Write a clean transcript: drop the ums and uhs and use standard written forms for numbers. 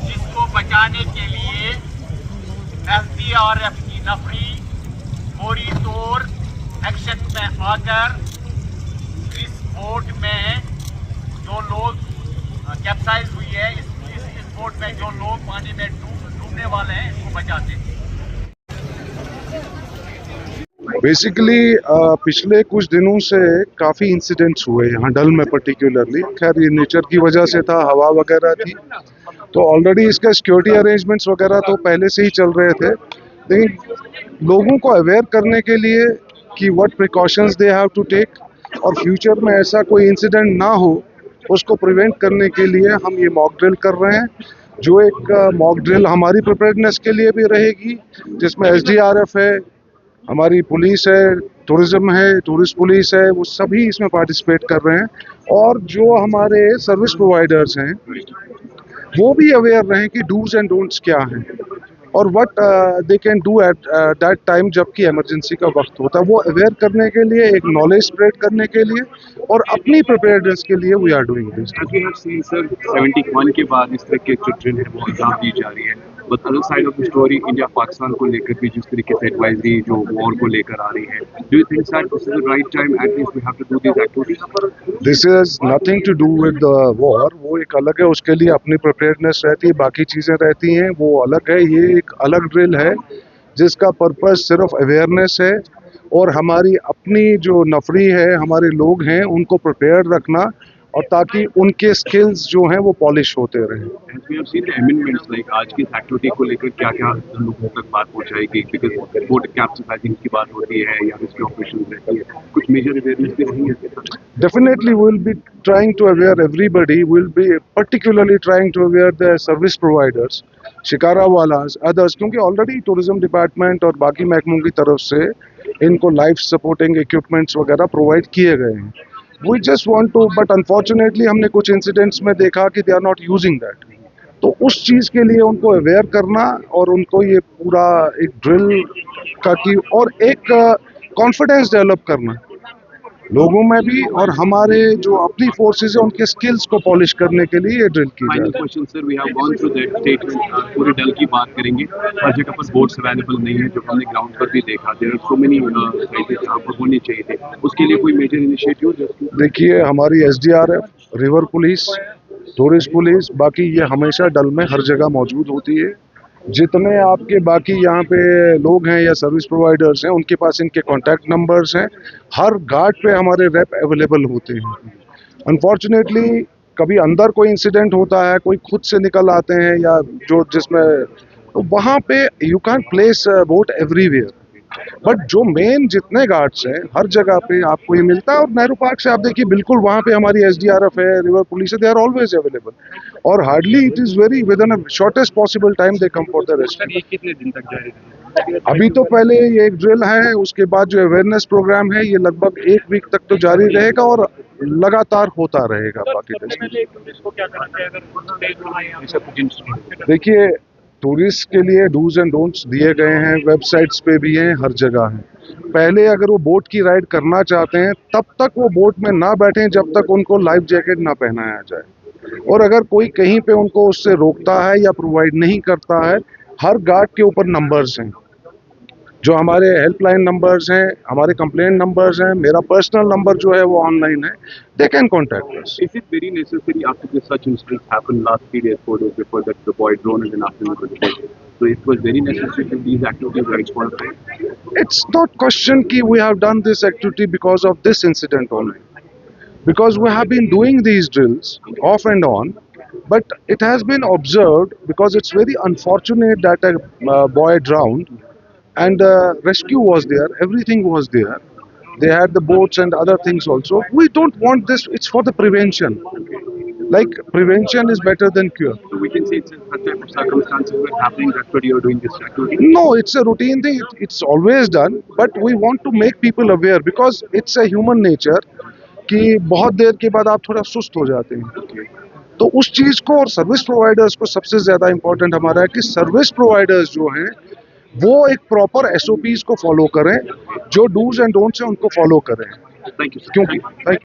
जिसको बचाने के लिए एसडीआरएफ की नफरी फौरी तौर एक्शन में आकर इस बोट में जो लोग कैप्साइज हुई है, इस बोट में जो लोग पानी में डूबने वाले हैं, इसको बचाते हैं। बेसिकली पिछले कुछ दिनों से काफ़ी इंसिडेंट्स हुए यहाँ डल में पर्टिकुलरली। खैर ये नेचर की वजह से था, हवा वगैरह थी, तो ऑलरेडी इसका सिक्योरिटी अरेंजमेंट्स वगैरह तो पहले से ही चल रहे थे। लेकिन लोगों को अवेयर करने के लिए कि what precautions they have to take और फ्यूचर में ऐसा कोई इंसिडेंट ना हो, उसको प्रिवेंट करने के लिए हम ये मॉक ड्रिल कर रहे हैं। जो एक मॉक ड्रिल हमारी प्रिपेयर्डनेस के लिए भी रहेगी, जिसमें एसडीआरएफ है, हमारी पुलिस है, टूरिज्म है, टूरिस्ट पुलिस है, वो सभी इसमें पार्टिसिपेट कर रहे हैं। और जो हमारे सर्विस प्रोवाइडर्स हैं वो भी अवेयर रहें कि डूज एंड डोंट्स क्या हैं और what they can do at that time जबकि इमरजेंसी का वक्त होता है। वो अवेयर करने के लिए, एक नॉलेज स्प्रेड करने के लिए और अपनी प्रिपेयर्डनेस के लिए we are doing this. Sir 71 के बाद इस तरह के जो ड्रिल है वो अंजाम दी जा रही है, but other side of the story India Pakistan को लेकर भी जिस तरीके से एडवाइजरी जो वॉर को लेकर आ रही है, do you think that this is the right time at least we have to do this activities? This is nothing to do with the war. वो एक अलग है, उसके लिए अपनी प्रिपेयर्डनेस रहती है, बाकी चीज़ें रहती हैं, वो अलग है। ये एक अलग ड्रिल है जिसका पर्पस सिर्फ अवेयरनेस है और हमारी अपनी जो नफरी है, हमारे लोग हैं, उनको प्रिपेयर्ड रखना और ताकि उनके स्किल्स जो हैं वो पॉलिश होते रहें। आज की एक्टिविटी को लेकर क्या क्या लोगों तक बात पहुंचाएगी? बिकॉज बोट कैप्सिसाइजिंग की बात होती है या रेस्क्यू ऑपरेशन रहती है, कुछ मेजर अवेयरनेस भी नहीं है। Definitely we will be trying to aware everybody. We will be particularly trying to aware the service providers, shikara wallahs, others, क्योंकि ऑलरेडी टूरिज्म डिपार्टमेंट और बाकी महकमों की तरफ से इनको लाइफ सपोर्टिंग इक्विपमेंट्स वगैरह प्रोवाइड किए गए हैं। We just want to, but unfortunately हमने कुछ इंसिडेंट्स में देखा कि they are not using that. तो उस चीज़ के लिए उनको अवेयर करना और उनको ये पूरा एक ड्रिल का की और एक कॉन्फिडेंस डेवलप करना लोगों में भी और हमारे जो अपनी फोर्सेस है उनके स्किल्स को पॉलिश करने के लिए ये ड्रिल की जाए। Final question sir, we have gone through that statement, पूरे डल की बात करेंगे, हर जगह पर बोट्स अवेलेबल नहीं है, जो हमने ग्राउंड पर भी देखा, देयर आर सो मेनी साइटें जहाँ पर होने चाहिए थे, उसके लिए कोई मेजर इनिशिएटिव? देखिए हमारी SDRF, river police, tourist police, बाकी ये हमेशा डल में हर जगह मौजूद होती है जितने आपके बाकी यहाँ पे लोग हैं या सर्विस प्रोवाइडर्स हैं उनके पास इनके कॉन्टैक्ट नंबर्स हैं। हर घाट पे हमारे रेप अवेलेबल होते हैं। अनफॉर्चुनेटली कभी अंदर कोई इंसिडेंट होता है, कोई खुद से निकल आते हैं या जो जिसमें, तो वहाँ पे you can place boat everywhere, but जो मेन जितने घाट्स हैं हर जगह पे आपको ये मिलता है। और नेहरू पार्क से आप देखिए बिल्कुल वहाँ पे हमारी एसडीआरएफ है, रिवर पुलिस है, दे आर ऑलवेज अवेलेबल और hardly it is very with in shortest possible time they come for the rescue. ये कितने दिन तक जारी रहेगा? अभी तो पहले ये एक ड्रिल है, उसके बाद जो अवेयरनेस प्रोग्राम है ये लगभग 1 वीक तक तो जारी रहेगा और लगातार होता रहेगा बाकी टेस्ट। देखिए टूरिस्ट के लिए डूज एंड डोंट्स दिए गए हैं, वेबसाइट्स पे भी हैं, हर जगह हैं। पहले अगर वो बोट की राइड करना चाहते हैं तब तक वो बोट में ना बैठें जब तक उनको लाइफ जैकेट ना पहनाया जाए। और अगर कोई कहीं पे उनको उससे रोकता है या प्रोवाइड नहीं करता है, हर गार्ड के ऊपर नंबर्स हैं, जो हमारे हेल्पलाइन नंबर्स हैं, हमारे कंप्लेंट नंबर्स हैं, मेरा पर्सनल नंबर जो है वो ऑनलाइन है, they can contact us. Is it very necessary after this such incidents happened last 3 days, 4 days before that the boy drone is an afternoon? So it was very necessary to these activities right for a time. It's not question ki we have done this activity because of this incident only, because we have been doing these drills off and on, but it has been observed because it's very unfortunate that a boy drowned and rescue was there, everything was there, they had the boats and other things also. We don't want this, it's for the prevention, like prevention is better than cure. So we can say it's such type of circumstances were happening, that's what you're doing this activity. No, it's a routine thing, it's always done, but we want to make people aware because it's a human nature कि बहुत देर के बाद आप थोड़ा सुस्त हो जाते हैं, तो उस चीज़ को और सर्विस प्रोवाइडर्स को सबसे ज़्यादा इम्पोर्टेंट हमारा है कि सर्विस प्रोवाइडर्स जो हैं वो एक प्रॉपर एसओपीज को फॉलो करें, जो डूज एंड डोंट्स हैं उनको फॉलो करें। Thank you, sir. क्योंकि